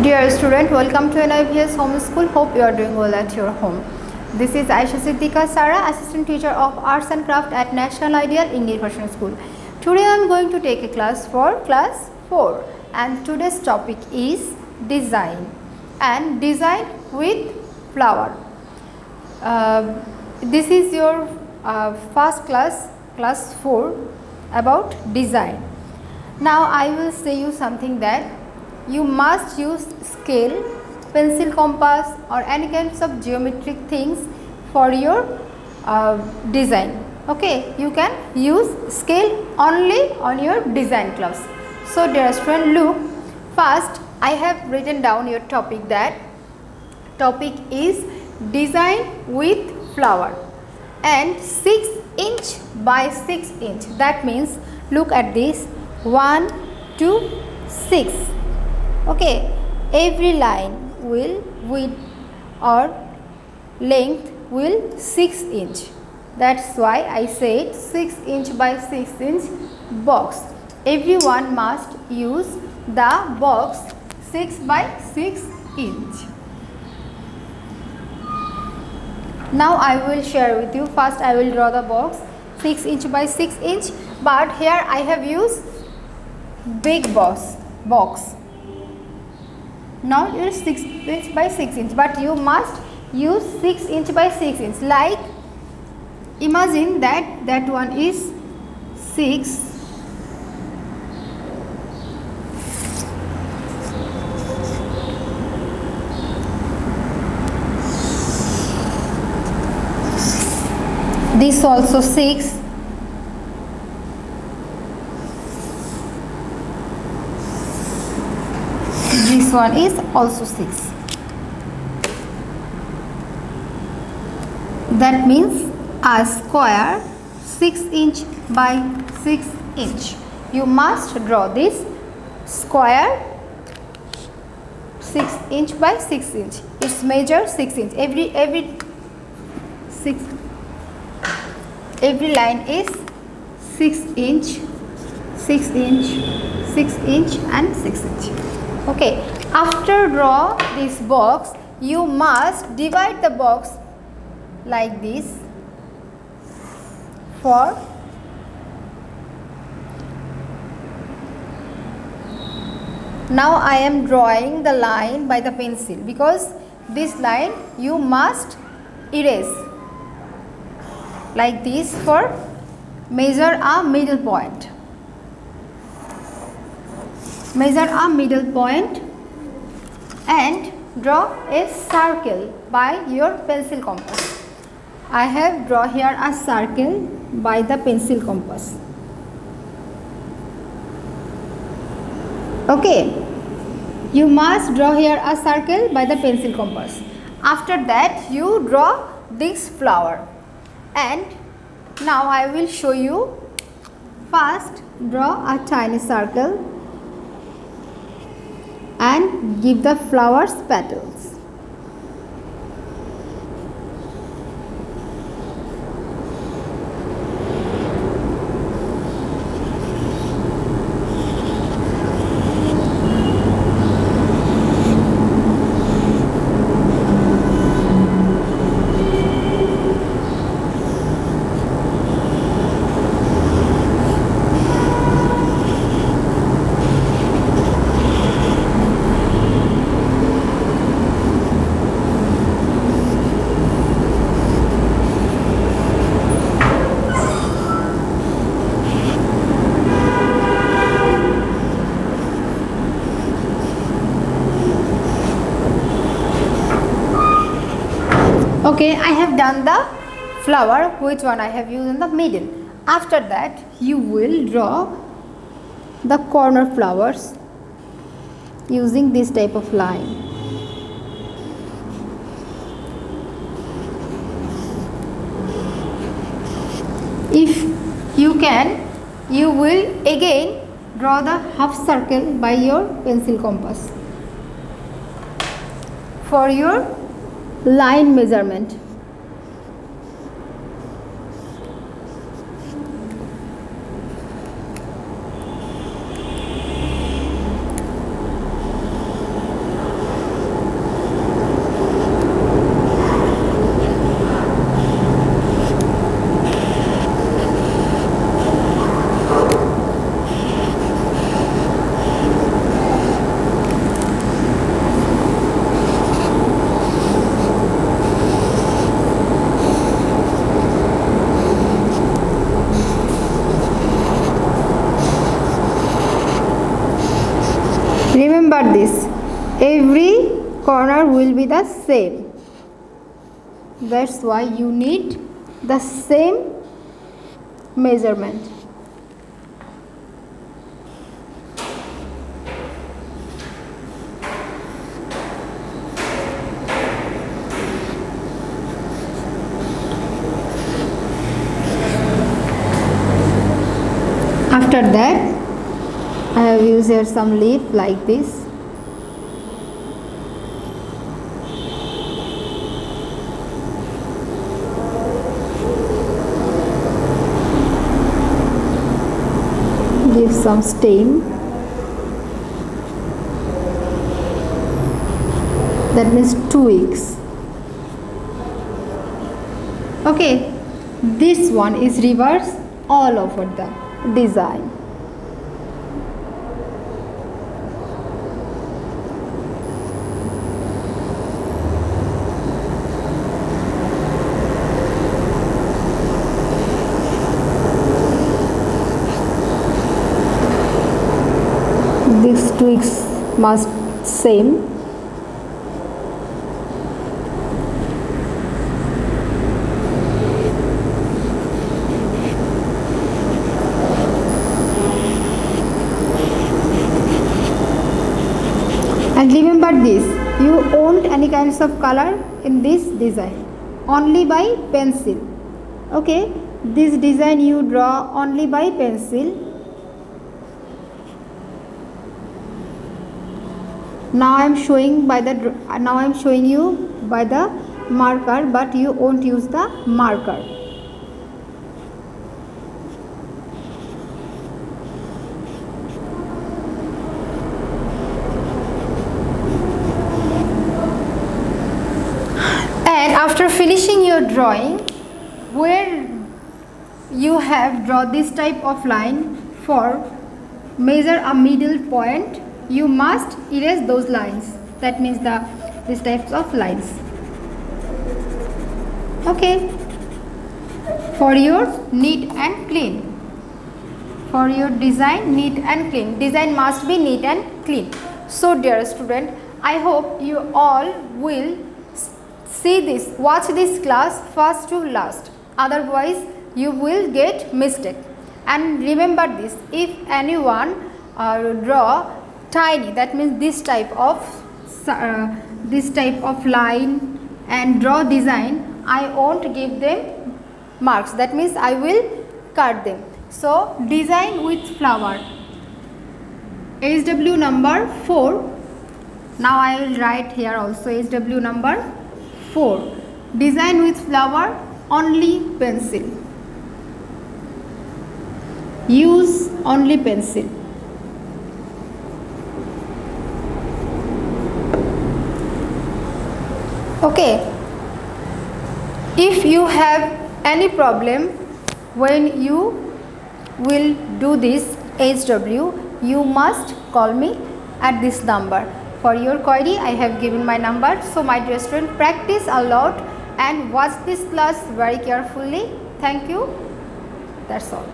Dear student, welcome to NIVS Home School. Hope you are doing well at your home. This is Aisha Siddiqa Sara, Assistant Teacher of Arts and Craft at National Ideal English Version School. Today I am going to take a class for class 4 and today's topic is design and design with flower. This is your first class, class 4 about design. Now I will say you something that you must use scale, pencil, compass or any kinds of geometric things for your design. Okay, you can use scale only on your design class. So dear student, look, first I have written down your topic, that topic is design with flower and 6 inch by 6 inch. That means look at this, 1, 2, 6. Okay, every line will width or length will 6 inch. That's why I said 6 inch by 6 inch box. Everyone must use the box 6 by 6 inch. Now I will share with you. First I will draw the box 6 inch by 6 inch, but here I have used big box. Now it is 6 inch by 6 inch, but you must use 6 inch by 6 inch. Like imagine that one is 6. This also 6. This one is also 6. That means a square 6 inch by 6 inch. You must draw this square 6 inch by 6 inch. Its measure 6 inch. Every line is 6 inch, 6 inch, 6 inch and 6 inch. Okay, after draw this box, you must divide the box like this for now I am drawing the line by the pencil, because this line you must erase like this for measure a middle point. Measure a middle point and draw a circle by your pencil compass. I have drawn here a circle by the pencil compass. Okay, you must draw here a circle by the pencil compass. After that you draw this flower, and now I will show you. First draw a tiny circle and give the flowers petals. Okay, I have done the flower, which one I have used in the middle. After that you will draw the corner flowers using this type of line. If you can, you will again draw the half circle by your pencil compass for your line measurement. Every corner will be the same. That's why you need the same measurement. After that, I have used here some leaf like this. Give some stem. That means twigs. Okay, this one is reverse all over the design. These twigs must same. And remember this, you won't any kinds of color in this design, only by pencil. Okay, this design you draw only by pencil. Now I am showing you by the marker, but you won't use the marker. And after finishing your drawing, where you have draw this type of line for measure a middle point, you must erase those lines. That means these types of lines. Okay, for your neat and clean. For your design, neat and clean. Design must be neat and clean. So dear student, I hope you all will watch this class first to last. Otherwise, you will get mistake. And remember this: if anyone draw tiny, that means this type of line and draw design, I won't give them marks. That means I will cut them. So design with flower, SW number 4. Now I will write here also SW number 4. Design with flower, only pencil. Use only pencil. Okay. If you have any problem when you will do this HW, you must call me at this number. For your query, I have given my number. So my dear student, practice a lot and watch this class very carefully. Thank you. That's all.